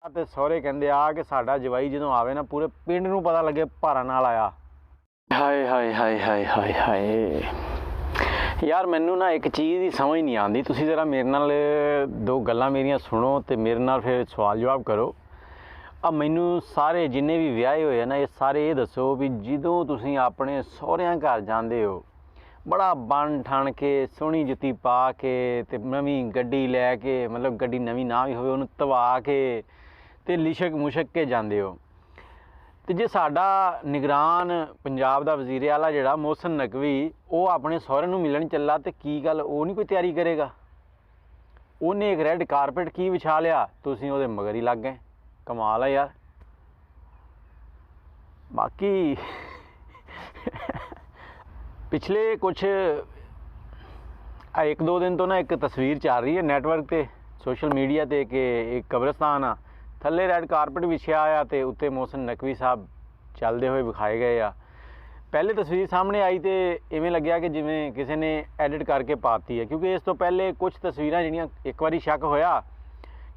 ਤੇ ਸਹੁਰੇ ਕਹਿੰਦੇ ਆ ਕਿ ਸਾਡਾ ਜਵਾਈ ਜਦੋਂ ਆਵੇ ਨਾ ਪੂਰੇ ਪਿੰਡ ਨੂੰ ਪਤਾ ਲੱਗੇ ਭਾਰਾਂ ਨਾਲ ਆਇਆ। ਹਾਏ ਹਾਏ ਹਾਏ ਹਾਏ ਹਾਏ ਹਾਏ ਯਾਰ, ਮੈਨੂੰ ਨਾ ਇੱਕ ਚੀਜ਼ ਦੀ ਸਮਝ ਨਹੀਂ ਆਉਂਦੀ। ਤੁਸੀਂ ਜ਼ਰਾ ਮੇਰੇ ਨਾਲ ਦੋ ਗੱਲਾਂ ਮੇਰੀਆਂ ਸੁਣੋ ਤੇ ਮੇਰੇ ਨਾਲ ਫਿਰ ਸਵਾਲ ਜਵਾਬ ਕਰੋ। ਮੈਨੂੰ ਸਾਰੇ ਜਿੰਨੇ ਵੀ ਵਿਆਹੇ ਹੋਏ ਆ ਨਾ, ਇਹ ਸਾਰੇ ਇਹ ਦੱਸੋ ਵੀ ਜਦੋਂ ਤੁਸੀਂ ਆਪਣੇ ਸਹੁਰਿਆਂ ਘਰ ਜਾਂਦੇ ਹੋ, बड़ा बन ठण के सोहनी जुत्ती पा के ते नवीं गड्डी लैके, मतलब गड्डी नवीं ना भी होवे उन्हूं धवा के ते लिशक मुशक के जांदे हो। तो जे साडा निगरान पंजाब दा वज़ीर आला जिहड़ा मोहसिन नकवी वो अपने सहुरे नूं मिलण चला तो की गल वो नहीं कोई तैयारी करेगा? उन्हें एक रैड कारपेट की विछा लिया, तुसीं उहदे मगर ही लग गए। कमाल है यार। बाकी पिछले कुछ एक दो दिन तो ना एक तस्वीर चल रही है नैटवर्क पे, सोशल मीडिया ते कि एक कब्रस्तान आ, थल्ले रैड कारपेट विछिया आ ते उत्ते मोहसिन नकवी साहब चलते हुए विखाए गए आ। पहले तस्वीर सामने आई तो इवें लग्या कि जिवें किसी ने एडिट करके पाती है, क्योंकि इस तो पहले कुछ तस्वीरां जिहड़ियां एक बारी शक होया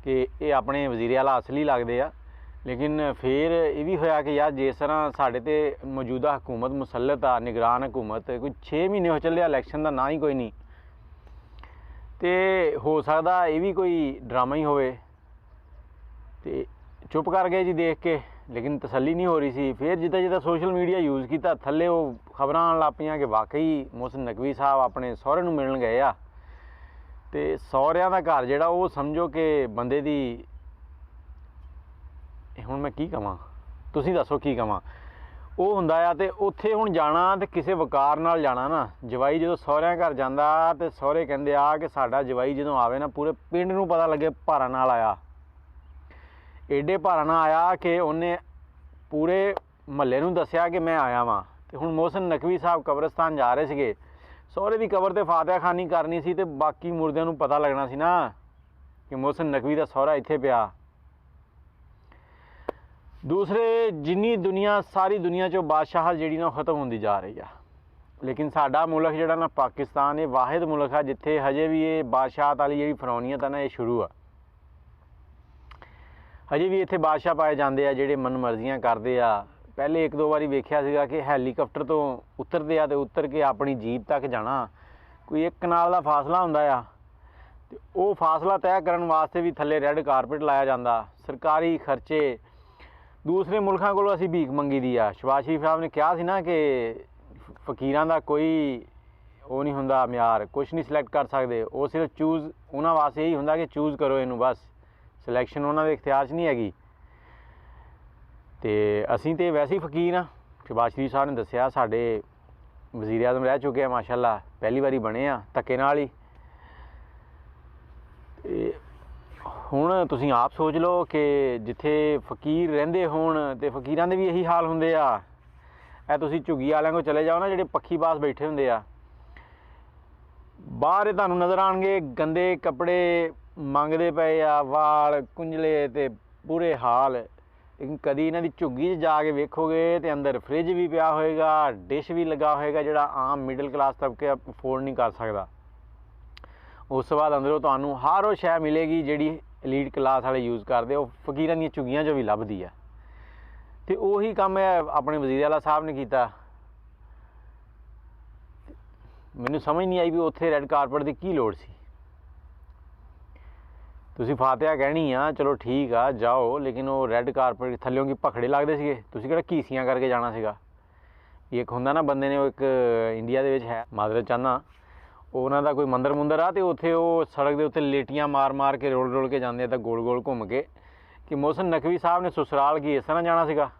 कि ये अपने वज़ीर आला असली लगदे आ, लेकिन फिर ये भी होया कि यार जिस तरह साढ़े ते मौजूदा हुकूमत मुसलत आ, निगरान हुकूमत, कोई 6 महीने हो चले इलैक्शन का ना ही कोई नहीं, तो हो सकता ये भी कोई ड्रामा ही होवे। ते चुप कर गए जी देख के, लेकिन तसल्ली नहीं हो रही सी। फिर जिदा जिदा सोशल मीडिया यूज़ किया थल्ले वो खबर आन लग पईयां कि वाकई मोहसिन नकवी साहब अपने सहुरे नूं मिलण गए आ। ते सहुरियां दा घर जिहड़ा वो समझो कि बंदे दी, हुण मैं की कहां, तुसीं दसो की कहां, वो हुंदा आ ते उत्थे हुण जाना ते किसी वकार नाल जाना ना। जवाई जदों सहुरियां घर जांदा ते सहुरे कहंदे आ कि साडा जवाई जदों आवे ना पूरे पिंड नूं पता लगे भारां नाल आया। एडे भारां नाल आया कि उन्हें पूरे महल्ले नूं दस्सिया कि मैं आया वां। ते हुण मोहसिन नकवी साहब कब्रस्तान जा रहे सीगे, सहुरे दी कबर ते फातिहा खानी करनी सी ते बाकी मुर्दियां नूं पता लगना सी ना कि मोहसिन नकवी दा सहुरा इत्थे पिया। दूसरे जिन्नी दुनिया, सारी दुनिया चो बादशाह जी ना खत्म होती जा रही है, लेकिन साडा मुल्क जिहड़ा ना पाकिस्तान ये वाहिद मुल्क है जिथे हजे भी ये बादशाहत वाली जी फरौनीयत है ना, ये शुरू है। हजे भी इत्थे बादशाह पाए जाते हैं जिहड़े मन मर्जियां करते आ। पहले एक दो बारी वेख्या सीगा कि हैलीकॉप्टर तो उतरते आ ते उतर के अपनी जीप तक जाना, कोई एक कनाल का फासला हुंदा आ ते वो फासला तय करन वास्ते भी थल्ले रैड कारपेट लाया जाता। सरकारी खर्चे दूसरे मुल्कों को असी भीख मंगी दी आ। शहबाज शरीफ साहब ने कहा सी ना कि फकीरां दा कोई वो नहीं हुंदा म्यार, कुछ नहीं सिलैक्ट कर सकते, वो सिर्फ चूज़ उन्होंने वास्ते यही हुंदा कि चूज़ करो इनू, बस सिलैक्शन उन्होंने इख्तियार च नहीं हैगी। तो असी तो वैसे ही फकीर हाँ। शहबाज शरीफ साहब ने दस्सिया साडे वज़ीर आज़म रह चुके हैं माशाअल्लाह, पहली बारी बने आ धक्के नाल ही। हुण तुसीं आप सोच लो कि जिथे फकीर रहिंदे होण ते फकीरां दे भी यही हाल हुंदे आ। ऐ तुसीं झुग्गी वालियां को चले जाओ ना, जिहड़े पक्खी पास बैठे हुंदे आ, बाहर तुहानूं नज़र आउणगे गंदे कपड़े मंगदे पए आ, वाल कुंजले ते बुरे हाल। लेकिन कदी इन्हां दी झुग्गी जाके वेखोगे तो अंदर फ्रिज भी पिया होएगा, डिश भी लगा होएगा, जिहड़ा आम मिडल क्लास तबके अफोर्ड नहीं कर सकदा। उस तो बाद अंदरों तुहानूं हर वो शै मिलेगी जिहड़ी एलीट क्लास वाले यूज़ करते, वो फकीरां दी झुग्गियां चों भी लभदी है। तो उही काम है अपने वज़ीर आला साहब ने किया। मैनूं समझ नहीं आई भी उत्थे रैड कारपेट की लोड़ सी। तुसीं फातिहा कहनी आ, चलो ठीक आ जाओ, लेकिन वो रैड कारपेट थल्लों की भखड़े लगदे सीगे, तुसीं किहड़ा घीसियां करके जाना सीगा। एक हुंदा ना बंदे ने, एक इंडिया दे विच है, मादरत चाहना उन्हों का कोई मंदिर मुंदर आ तो उत्थे वो सड़क के उत्ते लेटियां मार मार के रोल रोल के जाते तो गोल गोल घूम के, कि मोहसिन नकवी साहब ने ससुराल की इस तरह जाना सीगा,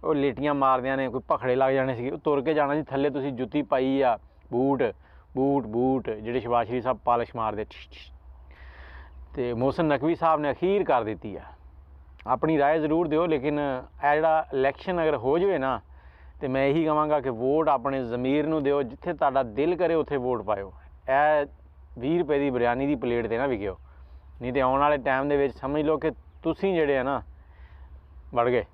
वो लेटियां मारदियां ने कोई भखड़े लग जाने सी, तुर के जाना सी, थल्ले तुसीं जुत्ती पाई आ, बूट बूट बूट जिहड़े शहबाज शरीफ साहब पालिश मारदे। तो मोहसिन नकवी साहब ने अखीर कर दी है। अपनी राय ज़रूर दिओ, लेकिन जिहड़ा इलैक्शन अगर हो जाए ना, तो मैं यही कहांगा कि वोट अपने ज़मीर नूं दिओ, जिथे तुहाडा दिल करे उत्थे वोट पाओ। ए 20 रुपए की बिरयानी की प्लेट ते ना विकिओ, नहीं तो आने वाले टाइम दे विच समझ लो कि तुसीं जिहड़े है ना बढ़ गए।